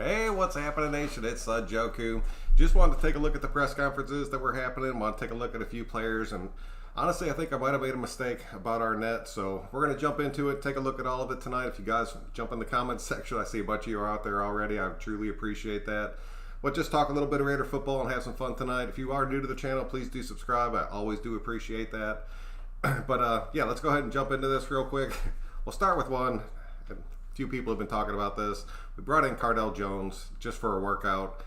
Hey, what's happening, Nation? It's Joku. Just wanted to take a look at the press conferences that were happening. Want to take a look at a few players, and honestly, I think I might have made a mistake about Arnette. So we're going to jump into it, take a look at all of it tonight. If you guys jump in the comments section, I see a bunch of you are out there already. I truly appreciate that. But just talk a little bit of Raider football and have some fun tonight. If you are new to the channel, please do subscribe. I always do appreciate that. But yeah, let's go ahead and jump into this real quick. We'll start with one. A few people have been talking about this. We brought in Cardale Jones just for a workout.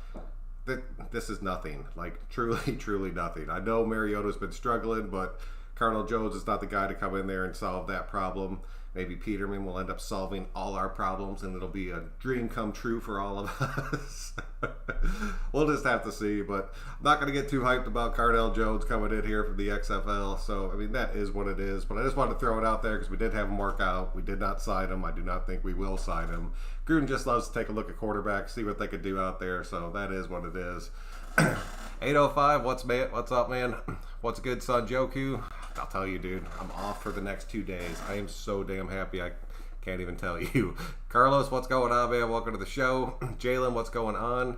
This is nothing. Like, truly nothing. I know Mariota's been struggling, but Cardale Jones is not the guy to come in there and solve that problem. Maybe Peterman will end up solving all our problems, and it'll be a dream come true for all of us. We'll just have to see, but I'm not going to get too hyped about Cardale Jones coming in here from the XFL. So, I mean, that is what it is. But I just wanted to throw it out there because we did have him work out. We did not sign him. I do not think we will sign him. Gruden just loves to take a look at quarterbacks, see what they could do out there. So that is what it is. 805, what's up, man? What's good, son? Joku? I'll tell you, dude, I'm off for the next 2 days. I am so damn happy I can't even tell you. Carlos, what's going on, man? Welcome to the show. Jalen, what's going on?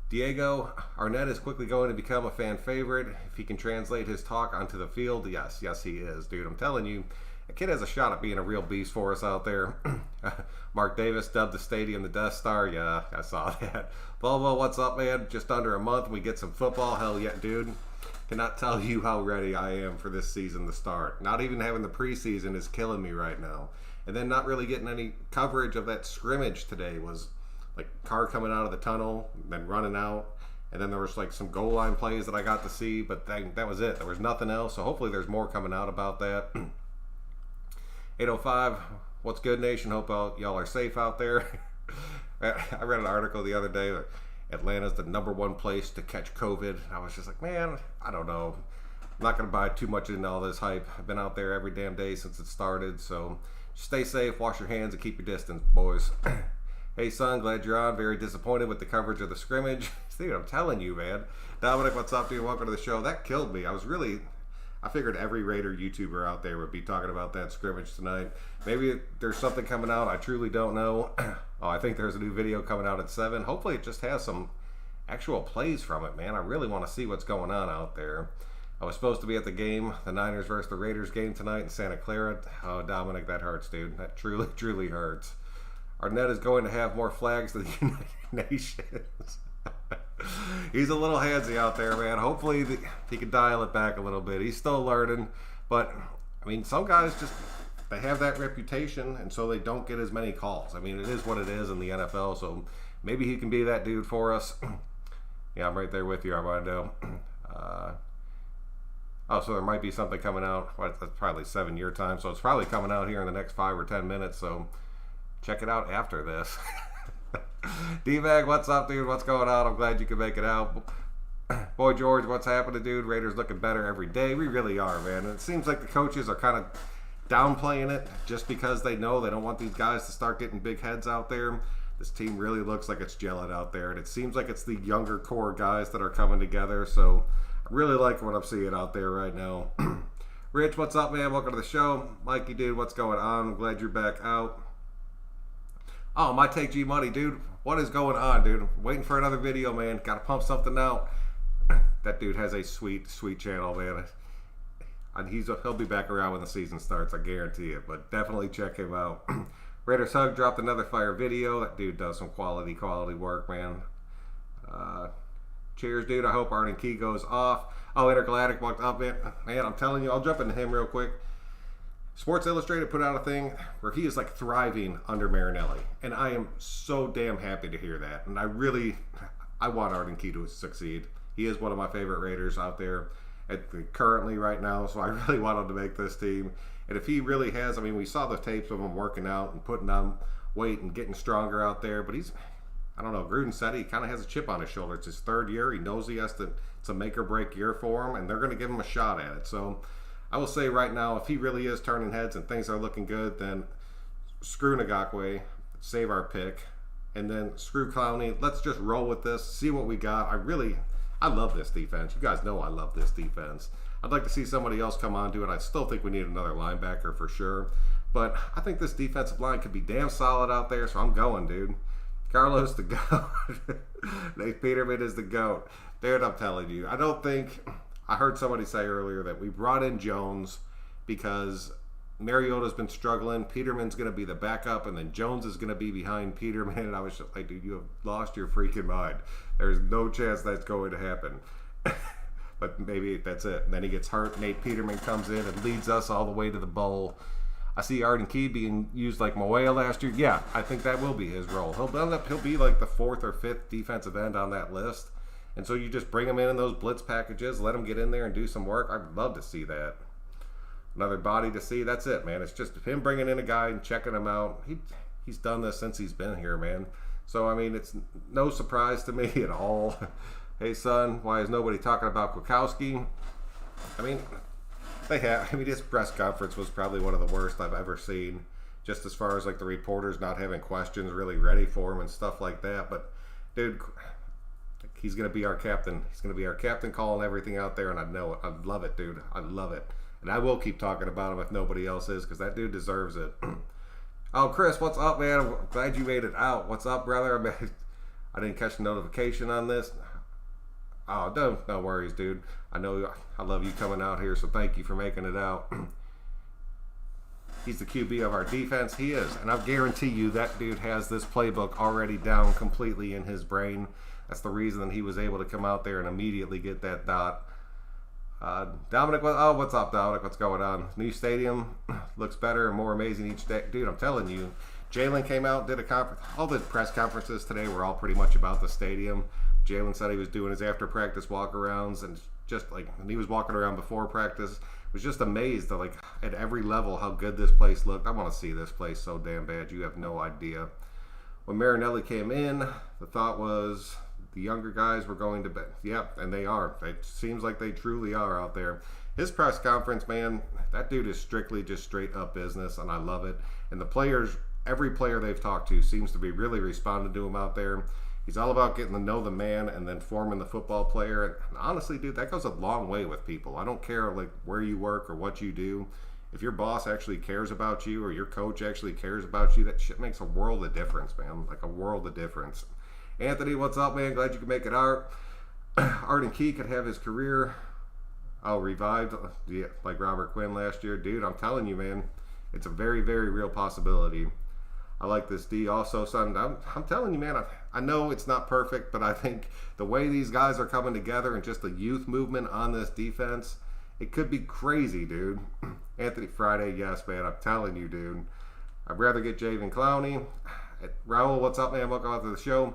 Diego, Arnette is quickly going to become a fan favorite. If he can translate his talk onto the field, yes, he is, dude. I'm telling you, a kid has a shot at being a real beast for us out there. Mark Davis dubbed the stadium the Death Star. Yeah, I saw that. Volvo, what's up, man? Just under a month, we get some football. Hell yeah, dude. Cannot tell you how ready I am for this season to start. Not even having the preseason is killing me right now. And then not really getting any coverage of that scrimmage today. Was like car coming out of the tunnel, then running out. And then there was like some goal line plays that I got to see, but that was it. There was nothing else. So hopefully there's more coming out about that. 805, what's good, nation? Hope y'all are safe out there. I read an article the other day that Atlanta's the #1 place to catch COVID. I was just like, man, I don't know. I'm not going to buy too much into all this hype. I've been out there every damn day since it started, so stay safe, wash your hands, and keep your distance, boys. Hey, son, glad you're on. Very disappointed with the coverage of the scrimmage. Dude, I'm telling you, man. Dominic, what's up, dude? Welcome to the show. That killed me. I figured every Raider YouTuber out there would be talking about that scrimmage tonight. Maybe there's something coming out. I truly don't know. Oh, I think there's a new video coming out at 7. Hopefully it just has some actual plays from it, man. I really want to see what's going on out there. I was supposed to be at the game, the Niners versus the Raiders game tonight in Santa Clara. Oh, Dominic, that hurts, dude. That truly hurts. Arnette is going to have more flags than the United Nations. He's a little handsy out there, man. Hopefully he can dial it back a little bit. He's still learning, but I mean, some guys they have that reputation, and so they don't get as many calls. I mean, it is what it is in the NFL, so maybe he can be that dude for us. Yeah, I'm right there with you, Armando. Oh, so there might be something coming out. That's probably 7 year time, so it's probably coming out here in the next 5 or 10 minutes, so check it out after this. D-Bag, what's up, dude? What's going on? I'm glad you could make it out. Boy George, what's happening, dude? Raiders looking better every day. We really are, man. And it seems like the coaches are kind of downplaying it just because they know they don't want these guys to start getting big heads out there. This team really looks like it's gelling out there, and it seems like it's the younger core guys that are coming together. So I really like what I'm seeing out there right now. Rich, what's up, man? Welcome to the show. Mikey, dude, what's going on? I'm glad you're back out. Oh, my Take G Money, dude. What is going on, dude? Waiting for another video, man. Got to pump something out. That dude has a sweet channel, man. And he'll be back around when the season starts, I guarantee it. But definitely check him out. Raiders Hug dropped another fire video. That dude does some quality work, man. Cheers, dude. I hope Arden Key goes off. Oh, Intergalactic walked up, man. Man, I'm telling you, I'll jump into him real quick. Sports Illustrated put out a thing where he is like thriving under Marinelli, and I am so damn happy to hear that. And I want Arden Key to succeed. He is one of my favorite Raiders out there currently right now, so I really want him to make this team. And if he really has, I mean, we saw the tapes of him working out and putting on weight and getting stronger out there, but I don't know, Gruden said he kind of has a chip on his shoulder. It's his 3rd year. He knows he has to, it's a make or break year for him, and they're going to give him a shot at it. So I will say right now, if he really is turning heads and things are looking good, then screw Ngakwe, save our pick, and then screw Clowney. Let's just roll with this, see what we got. I love this defense. You guys know I love this defense. I'd like to see somebody else come on to it. I still think we need another linebacker for sure. But I think this defensive line could be damn solid out there, so I'm going, dude. Carlos the GOAT. Nate Peterman is the GOAT. Dude, I'm telling you. I heard somebody say earlier that we brought in Jones because Mariota's been struggling. Peterman's going to be the backup, and then Jones is going to be behind Peterman. And I was just like, dude, you have lost your freaking mind. There's no chance that's going to happen. But maybe that's it. And then he gets hurt. Nate Peterman comes in and leads us all the way to the bowl. I see Arden Key being used like Moea last year. Yeah, I think that will be his role. He'll be like the 4th or 5th defensive end on that list. And so you just bring him in those blitz packages, let him get in there and do some work. I'd love to see that. Another body to see. That's it, man. It's just him bringing in a guy and checking him out. He's done this since he's been here, man. So, I mean, it's no surprise to me at all. Hey, son, why is nobody talking about Kwiatkowski? I mean, his press conference was probably one of the worst I've ever seen, just as far as like the reporters not having questions really ready for him and stuff like that. But, dude, he's going to be our captain. He's going to be our captain calling everything out there, and I know it. I love it, dude. I love it. And I will keep talking about him if nobody else is, because that dude deserves it. Oh, Chris, what's up, man? I'm glad you made it out. What's up, brother? I didn't catch a notification on this. Oh, no worries, dude. I know I love you coming out here, so thank you for making it out. He's the QB of our defense. He is. And I guarantee you that dude has this playbook already down completely in his brain. That's the reason that he was able to come out there and immediately get that dot. Dominic, what's up, Dominic? What's going on? New stadium looks better and more amazing each day. Dude, I'm telling you. Jalen came out, did a conference. All the press conferences today were all pretty much about the stadium. Jalen said he was doing his after practice walk-arounds, and just like when he was walking around before practice, was just amazed at, like, at every level how good this place looked. I want to see this place so damn bad. You have no idea. When Marinelli came in, the thought was the younger guys were going to be. Yep, and they are. It seems like they truly are out there. His press conference, man, that dude is strictly just straight up business, and I love it. And the players, every player they've talked to seems to be really responding to him out there. He's all about getting to know the man and then forming the football player. And honestly, dude, that goes a long way with people. I don't care like where you work or what you do. If your boss actually cares about you or your coach actually cares about you, that shit makes a world of difference, man. Like a world of difference. Anthony, what's up, man? Glad you could make it out. Arden Key could have his career revived, yeah, like Robert Quinn last year. Dude, I'm telling you, man, it's a very, very real possibility. I like this D also, son. I'm telling you, man, I know it's not perfect, but I think the way these guys are coming together and just the youth movement on this defense, it could be crazy, dude. Anthony Friday, yes, man, I'm telling you, dude. I'd rather get Javen Clowney. Raul, what's up, man? Welcome out to the show.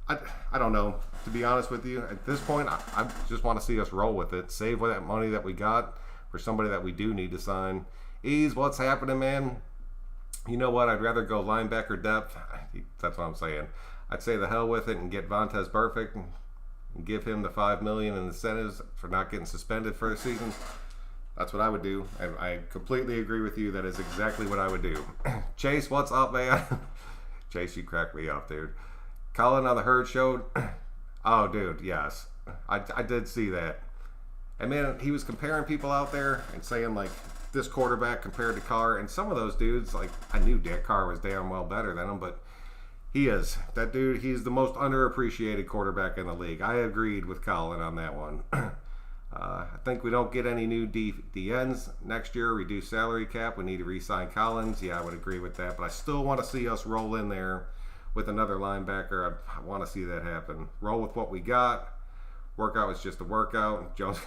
I don't know, to be honest with you. At this point, I just want to see us roll with it. Save that money that we got for somebody that we do need to sign. Ease, what's happening, man? You know what? I'd rather go linebacker depth. That's what I'm saying. I'd say the hell with it and get Vontaze Burfict and give him the $5 million in incentives for not getting suspended for the season. That's what I would do. And I completely agree with you. That is exactly what I would do. Chase, what's up, man? Chase, you cracked me up, dude. Colin on the Herd showed. Oh, dude, yes. I did see that. And, man, he was comparing people out there and saying, like, this quarterback compared to Carr, and some of those dudes, like, I knew Derek Carr was damn well better than him, but he is. That dude, he's the most underappreciated quarterback in the league. I agreed with Colin on that one. I think we don't get any new DNs next year, reduced salary cap. We need to re-sign Collins. Yeah, I would agree with that, but I still want to see us roll in there with another linebacker. I want to see that happen. Roll with what we got. Workout was just a workout. Jones,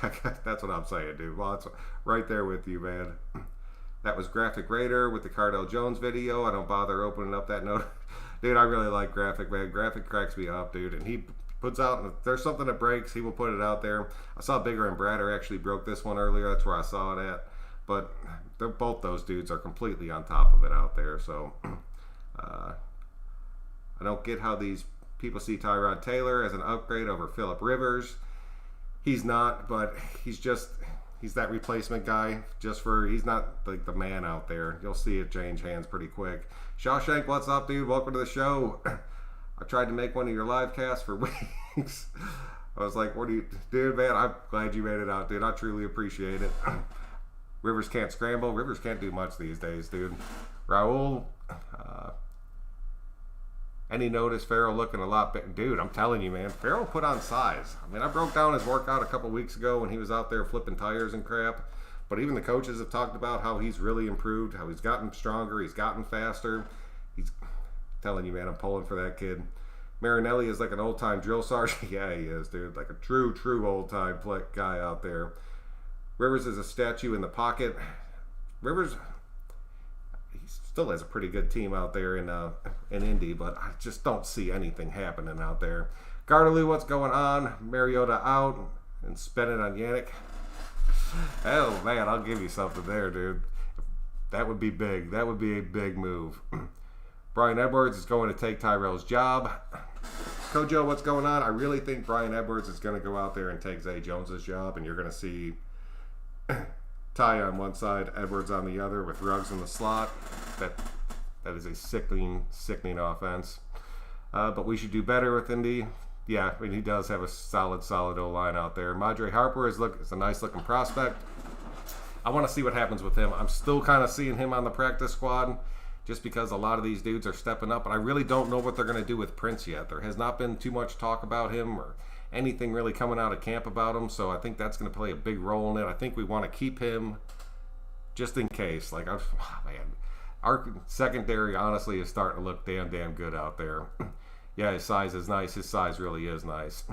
that's what I'm saying, dude. Well, it's right there with you, man. That was Graphic Raider with the Cardell Jones video. I don't bother opening up that note. Dude, I really like Graphic, man. Graphic cracks me up, dude. And he puts out, if there's something that breaks, he will put it out there. I saw Bigger and Bradder actually broke this one earlier. That's where I saw it at. But both those dudes are completely on top of it out there. So I don't get how these people see Tyrod Taylor as an upgrade over Phillip Rivers. He's not, but he's that replacement guy. He's not like the man out there. You'll see it change hands pretty quick. Shawshank, what's up, dude? Welcome to the show. I tried to make one of your live casts for weeks. I was like, dude, man, I'm glad you made it out, dude. I truly appreciate it. Rivers can't scramble. Rivers can't do much these days, dude. Raul, Any notice Farrell looking a lot big? Dude, I'm telling you, man, Farrell put on size. I mean, I broke down his workout a couple weeks ago when he was out there flipping tires and crap. But even the coaches have talked about how he's really improved, how he's gotten stronger, he's gotten faster. He's telling you, man, I'm pulling for that kid. Marinelli is like an old-time drill sergeant. Yeah, he is, dude. Like a true old-time guy out there. Rivers is a statue in the pocket. Rivers, he still has a pretty good team out there in Indy, but I just don't see anything happening out there. Gardaloo, what's going on? Mariota out and spending on Yannick. Oh, man, I'll give you something there, dude. That would be big. That would be a big move. Brian Edwards is going to take Tyrell's job. Kojo, what's going on? I really think Brian Edwards is going to go out there and take Zay Jones's job, and you're going to see Ty on one side, Edwards on the other, with Ruggs in the slot. That is a sickening offense. But we should do better with Indy. Yeah, I mean, he does have a solid O-line out there. Madre Harper is a nice-looking prospect. I want to see what happens with him. I'm still kind of seeing him on the practice squad just because a lot of these dudes are stepping up. And I really don't know what they're going to do with Prince yet. There has not been too much talk about him or anything really coming out of camp about him. So I think that's going to play a big role in it. I think we want to keep him just in case. Like, man, our secondary honestly is starting to look damn good out there. Yeah, his size is nice. His size really is nice.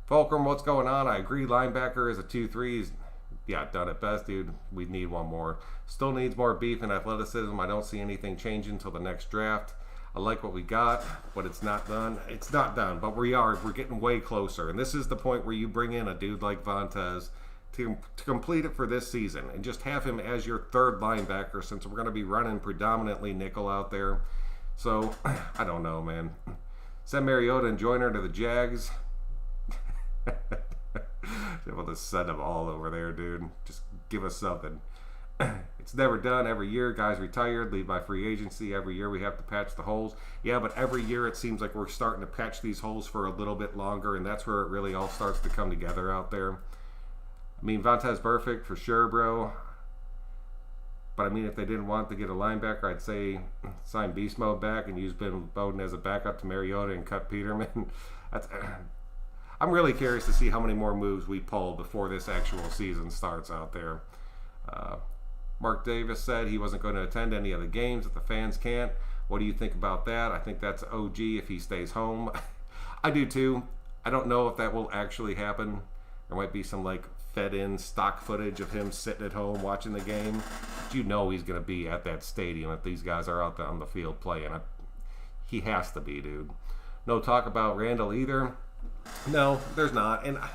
Fulcrum, what's going on? I agree. Linebacker is a 2-3. Yeah, done at best, dude. We need one more. Still needs more beef and athleticism. I don't see anything changing until the next draft. I like what we got, but it's not done. It's not done, but we're getting way closer. And this is the point where you bring in a dude like Vontez to complete it for this season and just have him as your third linebacker since we're going to be running predominantly nickel out there. So, I don't know, man. Send Mariota and Joyner to the Jags. Able to send them all over there, dude. Just give us something. It's never done. Every year, guys retired, leave by free agency. Every year, we have to patch the holes. Yeah, but every year, it seems like we're starting to patch these holes for a little bit longer, and that's where it really all starts to come together out there. I mean, Vontez perfect for sure, bro. But, I mean, if they didn't want to get a linebacker, I'd say sign Beast Mode back and use Ben Bowden as a backup to Mariota and cut Peterman. I'm really curious to see how many more moves we pull before this actual season starts out there. Mark Davis said he wasn't going to attend any of the games if the fans can't. What do you think about that? I think that's OG if he stays home. I do too. I don't know if that will actually happen. There might be some like fed-in stock footage of him sitting at home watching the game. But you know he's going to be at that stadium if these guys are out there on the field playing. He has to be, dude. No talk about Randall either. No, there's not. And all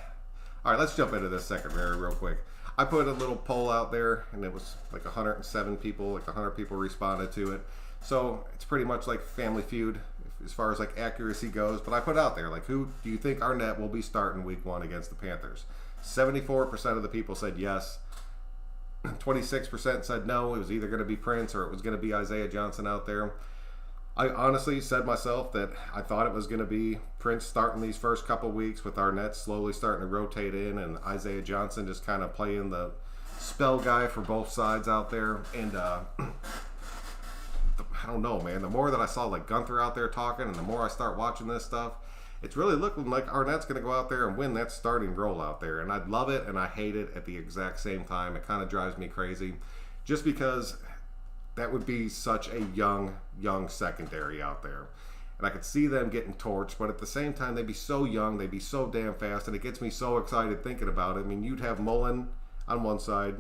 right, let's jump into this secondary real quick. I put a little poll out there, and it was like 107 people, like 100 people responded to it. So it's pretty much like Family Feud as far as like accuracy goes. But I put out there, like, who do you think Arnette will be starting week 1 against the Panthers? 74% of the people said yes. 26% said no. It was either going to be Prince or it was going to be Isaiah Johnson out there. I honestly said myself that I thought it was going to be Prince starting these first couple weeks with Arnette slowly starting to rotate in and Isaiah Johnson just kind of playing the spell guy for both sides out there. And I don't know, man. The more that I saw like Gunther out there talking and the more I start watching this stuff, it's really looking like Arnette's going to go out there and win that starting role out there. And I'd love it and I hate it at the exact same time. It kind of drives me crazy just because that would be such a young secondary out there. And I could see them getting torched, but at the same time, they'd be so young, they'd be so damn fast, and it gets me so excited thinking about it. I mean, you'd have Mullen on one side,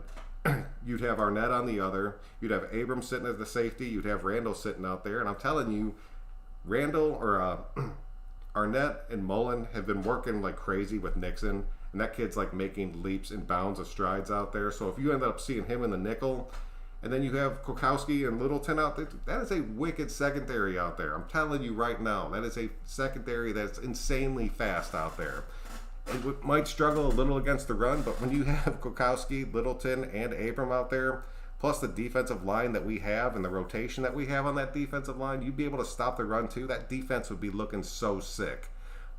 you'd have Arnette on the other, you'd have Abrams sitting at the safety, you'd have Randall sitting out there, and I'm telling you, Arnette and Mullen have been working like crazy with Nixon, and that kid's like making leaps and bounds of strides out there. So if you end up seeing him in the nickel, and then you have Kokowski and Littleton out there, that is a wicked secondary out there. I'm telling you right now, that is a secondary that's insanely fast out there. It might struggle a little against the run, but when you have Kokowski, Littleton, and Abram out there, plus the defensive line that we have and the rotation that we have on that defensive line, you'd be able to stop the run too. That defense would be looking so sick.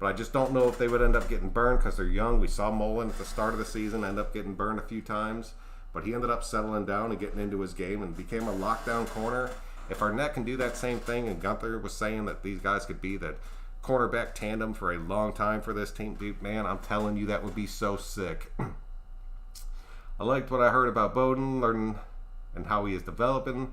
But I just don't know if they would end up getting burned because they're young. We saw Mullen at the start of the season end up getting burned a few times. But he ended up settling down and getting into his game and became a lockdown corner. If Arnette can do that same thing, and Gunther was saying that these guys could be that cornerback tandem for a long time for this team, dude, man, I'm telling you, that would be so sick. I liked what I heard about Bowden, learning and how he is developing.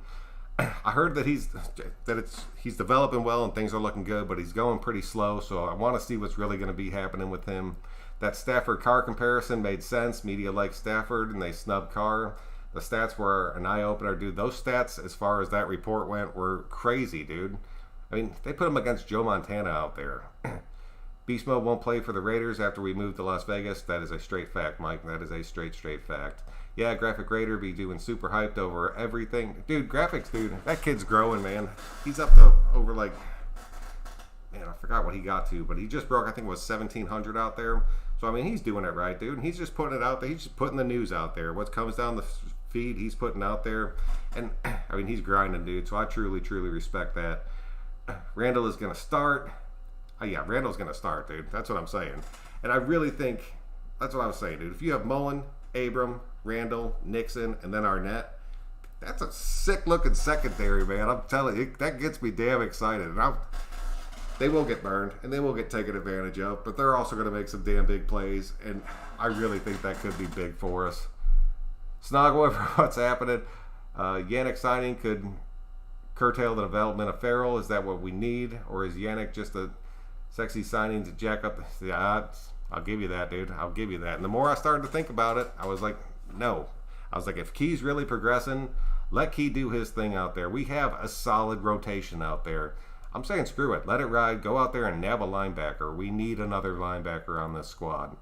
I heard that he's developing well and things are looking good, but he's going pretty slow, so I want to see what's really going to be happening with him. That Stafford-Carr comparison made sense. Media liked Stafford, and they snubbed Carr. The stats were an eye-opener, dude. Those stats, as far as that report went, were crazy, dude. I mean, they put him against Joe Montana out there. Beast Mode won't play for the Raiders after we move to Las Vegas. That is a straight fact, Mike. That is a straight fact. Yeah, Graphic Raider be doing super hyped over everything. Dude, graphics, dude, that kid's growing, man. He's up to over like, man, I forgot what he got to, but he just broke, I think it was 1,700 out there. So, I mean, he's doing it right, dude. And he's just putting it out there. He's just putting the news out there. What comes down the feed, he's putting out there. And, I mean, he's grinding, dude. So I truly respect that. Randall is going to start. Yeah, Randall's going to start, dude. That's what I'm saying. And I really think, that's what I was saying, dude. If you have Mullen, Abram, Randall, Nixon, and then Arnette, that's a sick-looking secondary, man. I'm telling you, that gets me damn excited. And they will get burned, and they will get taken advantage of, but they're also going to make some damn big plays, and I really think that could be big for us. Snoggle over what's happening. Yannick signing could curtail the development of Farrell. Is that what we need, or is Yannick just a sexy signing to jack up the odds? I'll give you that, dude. I'll give you that. And the more I started to think about it, I was like, no. I was like, if Key's really progressing, let Key do his thing out there. We have a solid rotation out there. I'm saying screw it. Let it ride. Go out there and nab a linebacker. We need another linebacker on this squad.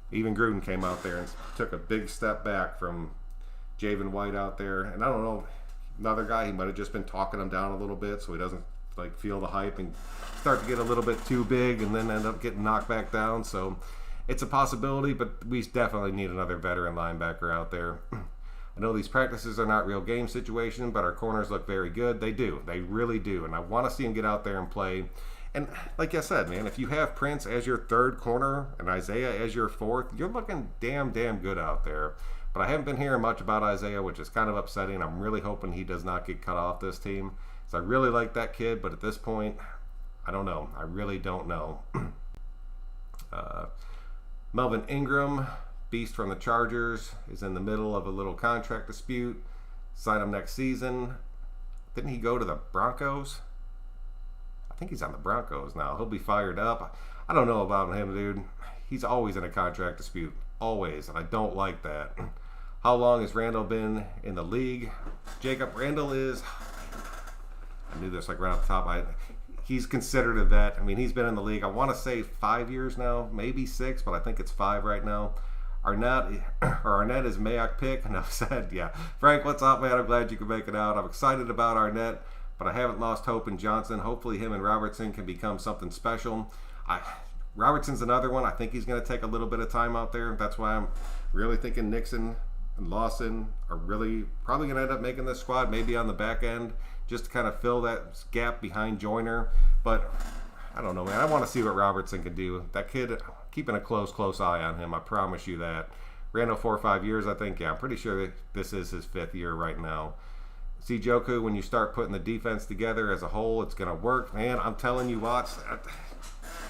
Even Gruden came out there and took a big step back from Javen White out there. And I don't know, another guy, he might have just been talking him down a little bit so he doesn't like feel the hype and start to get a little bit too big and then end up getting knocked back down. So it's a possibility, but we definitely need another veteran linebacker out there. I know these practices are not real game situation, but our corners look very good. They do. They really do. And I want to see them get out there and play. And like I said, man, if you have Prince as your third corner and Isaiah as your fourth, you're looking damn good out there. But I haven't been hearing much about Isaiah, which is kind of upsetting. I'm really hoping he does not get cut off this team. So I really like that kid, but at this point, I don't know. I really don't know. Melvin Ingram, beast from the Chargers, is in the middle of a little contract dispute. Sign him next season. Didn't he go to the Broncos? I think he's on the Broncos now. He'll be fired up. I don't know about him, dude. He's always in a contract dispute. Always. And I don't like that. How long has Randall been in the league? Jacob Randall is... I knew this like right off the top. He's considered a vet. I mean, he's been in the league, I want to say 5 years now, maybe 6, but I think it's 5 right now. Arnette is Mayock pick. Enough said. Yeah. Frank, what's up, man? I'm glad you could make it out. I'm excited about Arnette, but I haven't lost hope in Johnson. Hopefully him and Robertson can become something special. Robertson's another one. I think he's going to take a little bit of time out there. That's why I'm really thinking Nixon and Lawson are really probably going to end up making this squad, maybe on the back end, just to kind of fill that gap behind Joyner. But I don't know, man. I want to see what Robertson can do. That kid, keeping a close eye on him. I promise you that. Randall 4 or 5 years, I think. Yeah, I'm pretty sure that this is his 5th year right now. See, Joku, when you start putting the defense together as a whole, it's going to work. Man, I'm telling you, Watts,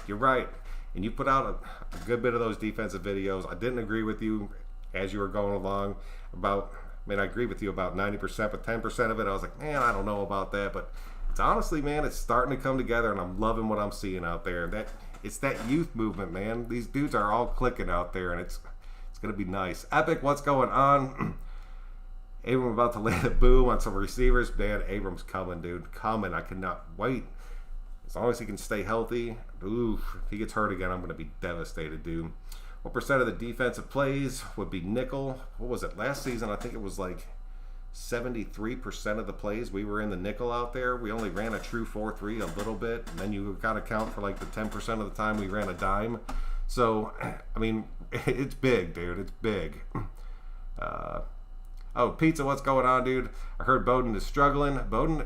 you're right. And you put out a good bit of those defensive videos. I didn't agree with you as you were going along about, I mean, I agree with you about 90%, but 10% of it, I was like, man, I don't know about that. But it's honestly, man, it's starting to come together, and I'm loving what I'm seeing out there. It's that youth movement, man. These dudes are all clicking out there, and it's going to be nice. Epic, what's going on? Abram about to land a boom on some receivers. Man, Abram's coming, dude. Coming. I cannot wait. As long as he can stay healthy. Ooh, if he gets hurt again, I'm going to be devastated, dude. What percent of the defensive plays would be nickel? What was it? Last season, I think it was like 73% of the plays we were in the nickel out there. We only ran a true 4-3 a little bit. And then you got to count for like the 10% of the time we ran a dime. So, I mean, it's big, dude. It's big. Oh, Pizza, what's going on, dude? I heard Bowden is struggling. Bowden,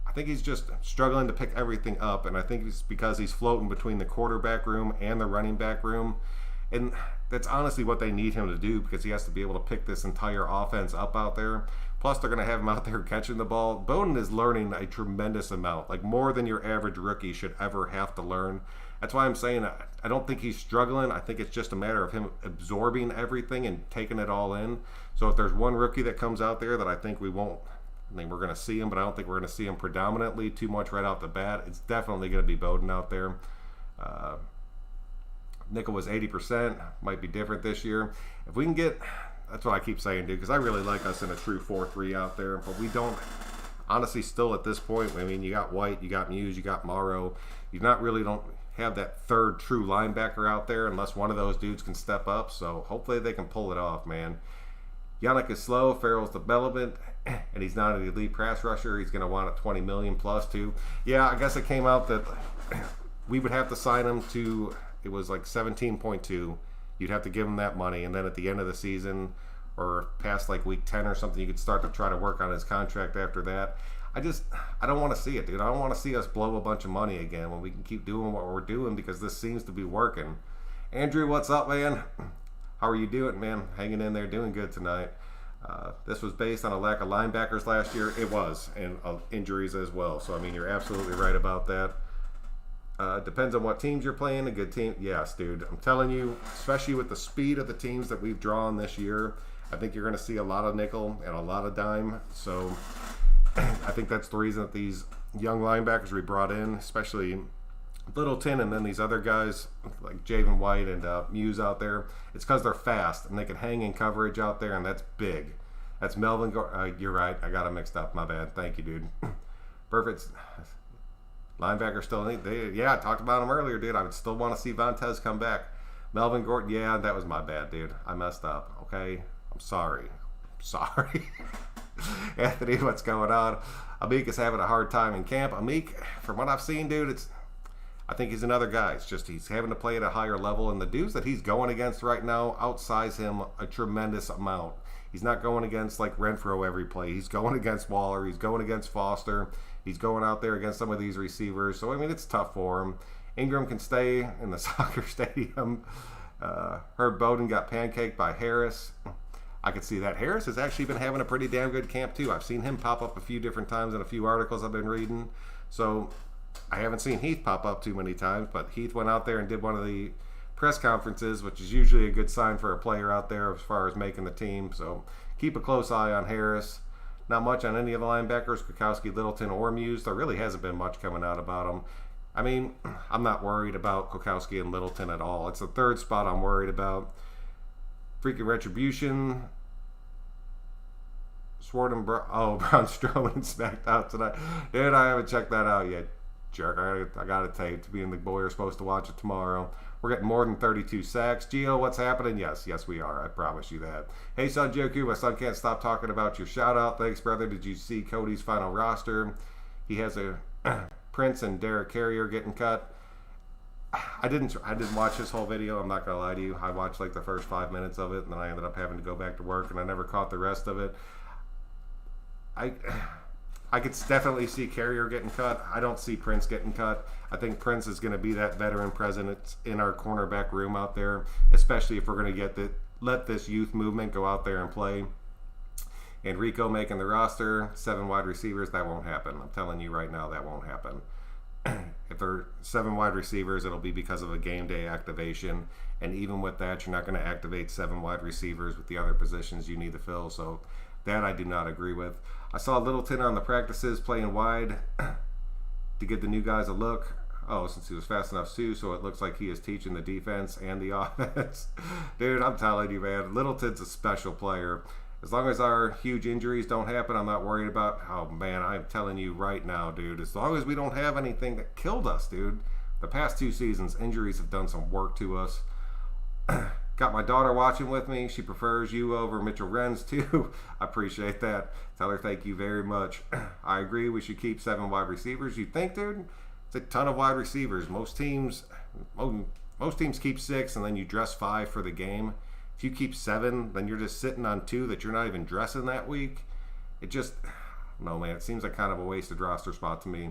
I think he's just struggling to pick everything up, and I think it's because he's floating between the quarterback room and the running back room. And that's honestly what they need him to do, because he has to be able to pick this entire offense up out there. Plus, they're going to have him out there catching the ball. Bowden is learning a tremendous amount, like more than your average rookie should ever have to learn. That's why I'm saying I don't think he's struggling. I think it's just a matter of him absorbing everything and taking it all in. So if there's one rookie that comes out there that I think we won't, I think we're going to see him, but I don't think we're going to see him predominantly too much right out the bat. It's definitely going to be Bowden out there. Nickel was 80%. Might be different this year. If we can get, that's what I keep saying, dude, because I really like us in a true 4-3 out there, but we don't, honestly, still at this point, I mean, you got White, you got Muse, you got Morrow. You don't have that third true linebacker out there unless one of those dudes can step up. So hopefully they can pull it off, man. Yannick is slow. Farrell's development, and he's not an elite pass rusher. He's going to want a $20 million plus too. Yeah, I guess it came out that we would have to sign him to, it was like 17.2. You'd have to give him that money, and then at the end of the season or past like week 10 or something, you could start to try to work on his contract after that. I don't want to see it, dude. I don't want to see us blow a bunch of money again when we can keep doing what we're doing, because this seems to be working. Andrew, what's up, man? How are you doing, man? Hanging in there, doing good tonight. This was based on a lack of linebackers last year. It was, and injuries as well. So, I mean, you're absolutely right about that. Depends on what teams you're playing. A good team, yes, dude. I'm telling you, especially with the speed of the teams that we've drawn this year, I think you're going to see a lot of nickel and a lot of dime. So I think that's the reason that these young linebackers we brought in, especially Littleton and then these other guys like Javen White and Muse out there, it's because they're fast and they can hang in coverage out there, and that's big. That's Melvin. You're right. I got it mixed up. My bad. Thank you, dude. Perfect. Linebacker still in. Yeah, I talked about him earlier, dude. I would still want to see Vontez come back. Melvin Gordon. Yeah, that was my bad, dude. I messed up. Okay, I'm sorry. Anthony, what's going on? Amik is having a hard time in camp. Amik, from what I've seen, dude, I think he's another guy. It's just he's having to play at a higher level, and the dudes that he's going against right now outsize him a tremendous amount. He's not going against like Renfro every play. He's going against Waller. He's going against Foster. He's going out there against some of these receivers. So, I mean, it's tough for him. Ingram can stay in the soccer stadium. Herb Bowden got pancaked by Harris. I could see that. Harris has actually been having a pretty damn good camp, too. I've seen him pop up a few different times in a few articles I've been reading. So, I haven't seen Heath pop up too many times, but Heath went out there and did one of the press conferences, which is usually a good sign for a player out there as far as making the team. So, keep a close eye on Harris. Not much on any of the linebackers, Kukowski, Littleton, or Muse. There really hasn't been much coming out about them. I mean, I'm not worried about Kukowski and Littleton at all. It's the third spot I'm worried about. Freaking Retribution. Braun Strowman smacked out tonight. Dude, I haven't checked that out yet. Jerk, I got it taped. Me and the boy are supposed to watch it tomorrow. We're getting more than 32 sacks. Gio, what's happening? Yes, we are. I promise you that. Hey, son Joku, my son can't stop talking about your shout-out. Thanks, brother. Did you see Cody's final roster? He has a Prince and Derek Carrier getting cut. I didn't watch his whole video. I'm not going to lie to you. I watched like the first 5 minutes of it, and then I ended up having to go back to work, and I never caught the rest of it. I could definitely see Carrier getting cut. I don't see Prince getting cut. I think Prince is going to be that veteran presence in our cornerback room out there, especially if we're going to let this youth movement go out there and play. And Rico making the roster, 7 wide receivers, that won't happen. I'm telling you right now, that won't happen. If there are 7 wide receivers, it'll be because of a game day activation. And even with that, you're not going to activate 7 wide receivers with the other positions you need to fill. So that I do not agree with. I saw Littleton on the practices playing wide to give the new guys a look. Oh, since he was fast enough too, so it looks like he is teaching the defense and the offense. Dude, I'm telling you, man, Littleton's a special player. As long as our huge injuries don't happen, I'm not worried about. Oh, man, I'm telling you right now, dude, as long as we don't have anything that killed us, dude. The past 2 seasons, injuries have done some work to us. Got my daughter watching with me. She prefers you over Mitchell Renz, too. I appreciate that. Tell her thank you very much. I agree we should keep 7 wide receivers. You think, dude? It's a ton of wide receivers. Most teams keep 6, and then you dress 5 for the game. If you keep 7, then you're just sitting on 2 that you're not even dressing that week. It just, no, man, it seems like kind of a wasted roster spot to me.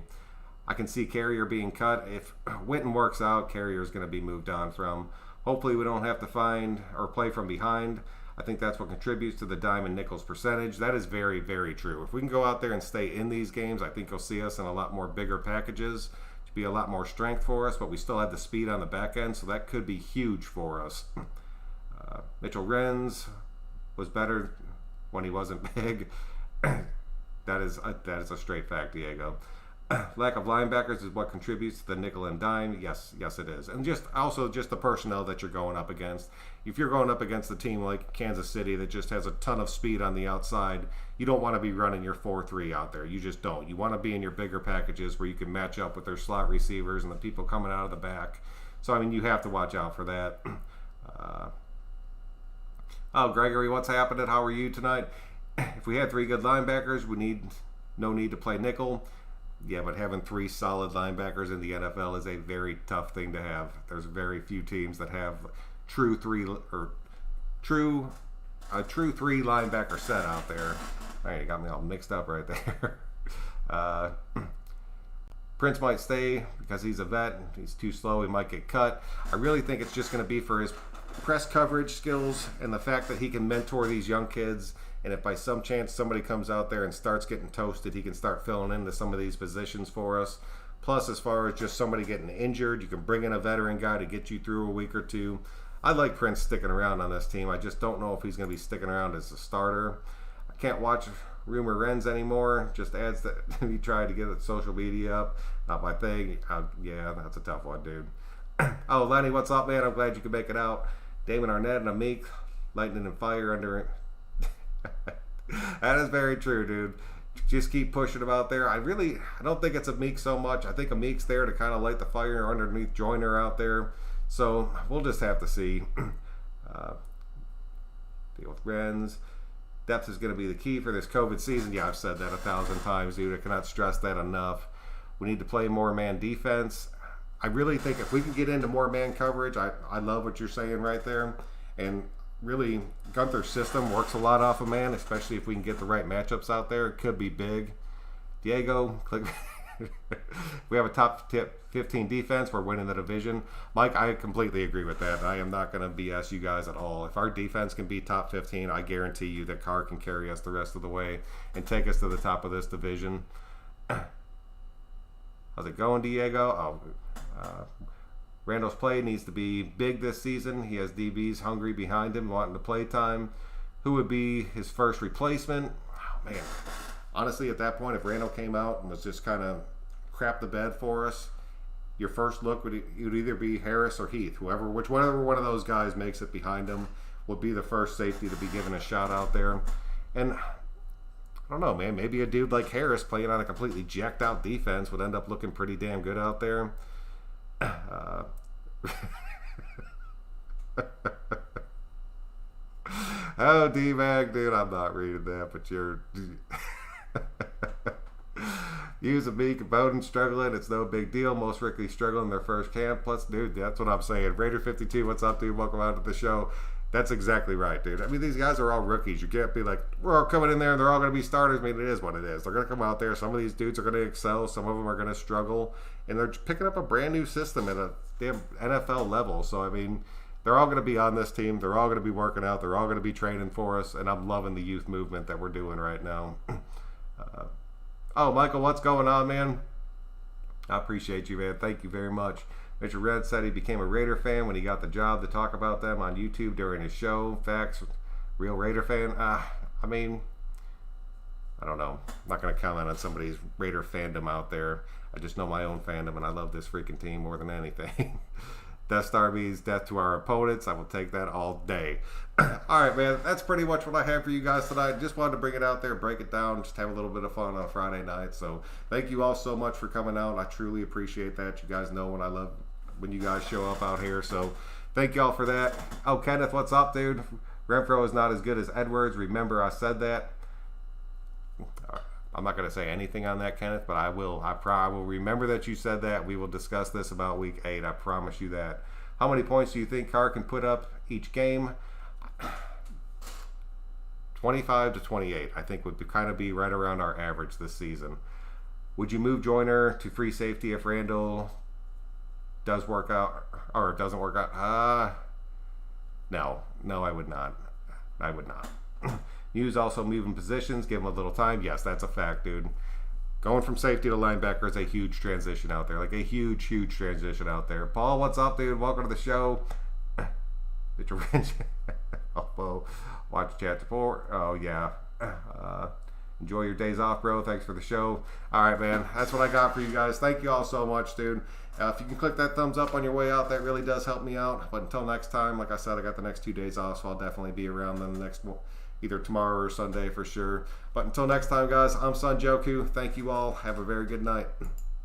I can see Carrier being cut. If Witten works out, Carrier's going to be moved on from. Hopefully we don't have to find or play from behind. I think that's what contributes to the dime and nickels percentage. That is very, very true. If we can go out there and stay in these games, I think you'll see us in a lot more bigger packages, to be a lot more strength for us, but we still have the speed on the back end, so that could be huge for us. Mitchell Renz was better when he wasn't big. That is a straight fact, Diego. Lack of linebackers is what contributes to the nickel and dime. Yes, it is. And just the personnel that you're going up against. If you're going up against a team like Kansas City that just has a ton of speed on the outside, you don't want to be running your 4-3 out there. You just don't. You want to be in your bigger packages where you can match up with their slot receivers and the people coming out of the back. So, I mean, you have to watch out for that. Gregory, what's happening? How are you tonight? If we had 3 good linebackers, no need to play nickel. Yeah, but having 3 solid linebackers in the NFL is a very tough thing to have. There's very few teams that have a true 3 linebacker set out there. All right, you got me all mixed up right there. Prince might stay because he's a vet. He's too slow. He might get cut. I really think it's just going to be for his press coverage skills and the fact that he can mentor these young kids. And if by some chance somebody comes out there and starts getting toasted, he can start filling into some of these positions for us. Plus, as far as just somebody getting injured, you can bring in a veteran guy to get you through a week or two. I like Prince sticking around on this team. I just don't know if he's going to be sticking around as a starter. I can't watch Rumor Renz anymore. Just adds that he tried to get the social media up. Not my thing. Yeah, that's a tough one, dude. Oh, Lenny, what's up, man? I'm glad you could make it out. Damon Arnette and Amik, lightning and fire under it. That is very true, dude. Just keep pushing him out there. I don't think it's Amik so much. I think Amik's there to kind of light the fire underneath Joyner out there. So we'll just have to see. Deal with Renz. Depth is going to be the key for this COVID season. Yeah, I've said that 1,000 times, dude. I cannot stress that enough. We need to play more man defense. I really think if we can get into more man coverage, I love what you're saying right there. And really, Gunther's system works a lot off of man, especially if we can get the right matchups out there. It could be big. Diego, click. We have a top 15 defense. We're winning the division. Mike, I completely agree with that. I am not going to BS you guys at all. If our defense can be top 15, I guarantee you that Carr can carry us the rest of the way and take us to the top of this division. How's it going, Diego? Randall's play needs to be big this season. He has DBs hungry behind him, wanting to play time. Who would be his first replacement? Oh, man. Honestly, at that point, if Randall came out and was just kind of crap the bed for us, your first look would either be Harris or Heath. Whichever one of those guys makes it behind him would be the first safety to be given a shot out there. And I don't know, man. Maybe a dude like Harris playing on a completely jacked out defense would end up looking pretty damn good out there. Oh, D-Mag, dude, I'm not reading that, but you're... Use Amik and Bowden struggling. It's no big deal. Most rookies struggle in their first camp. Plus, dude, that's what I'm saying. Raider52, what's up, dude? Welcome out to the show. That's exactly right, dude. I mean, these guys are all rookies. You can't be like, we're all coming in there and they're all going to be starters. I mean, it is what it is. They're going to come out there. Some of these dudes are going to excel. Some of them are going to struggle. And they're picking up a brand new system at a damn NFL level. So, I mean, they're all going to be on this team. They're all going to be working out. They're all going to be training for us. And I'm loving the youth movement that we're doing right now. Oh, Michael, what's going on, man? I appreciate you, man. Thank you very much. Mr. Red said he became a Raider fan when he got the job to talk about them on YouTube during his show. Facts, real Raider fan. I mean, I don't know. I'm not going to comment on somebody's Raider fandom out there. I just know my own fandom, and I love this freaking team more than anything. Death Star means death to our opponents. I will take that all day. All right, man. That's pretty much what I have for you guys tonight. Just wanted to bring it out there, break it down, just have a little bit of fun on a Friday night. So thank you all so much for coming out. I truly appreciate that. You guys know when I love when you guys show up out here. So thank y'all for that. Oh, Kenneth, what's up, dude? Renfro is not as good as Edwards. Remember I said that. I'm not going to say anything on that, Kenneth, but I will. I will remember that you said that. We will discuss this about week 8. I promise you that. How many points do you think Carr can put up each game? 25 to 28, I think, would kind of be right around our average this season. Would you move Joyner to free safety if Randall does work out or doesn't work out? No, I would not. I would not. Use also moving positions, give him a little time. Yes, that's a fact, dude. Going from safety to linebacker is a huge transition out there. Like a huge, huge transition out there. Paul, what's up, dude? Welcome to the show. Did you elbow? Watch chat support. Oh, yeah. Enjoy your days off, bro. Thanks for the show. All right, man. That's what I got for you guys. Thank you all so much, dude. If you can click that thumbs up on your way out, that really does help me out. But until next time, like I said, I got the next 2 days off, so I'll definitely be around then the next either tomorrow or Sunday for sure. But until next time, guys, I'm Son Joku. Thank you all. Have a very good night.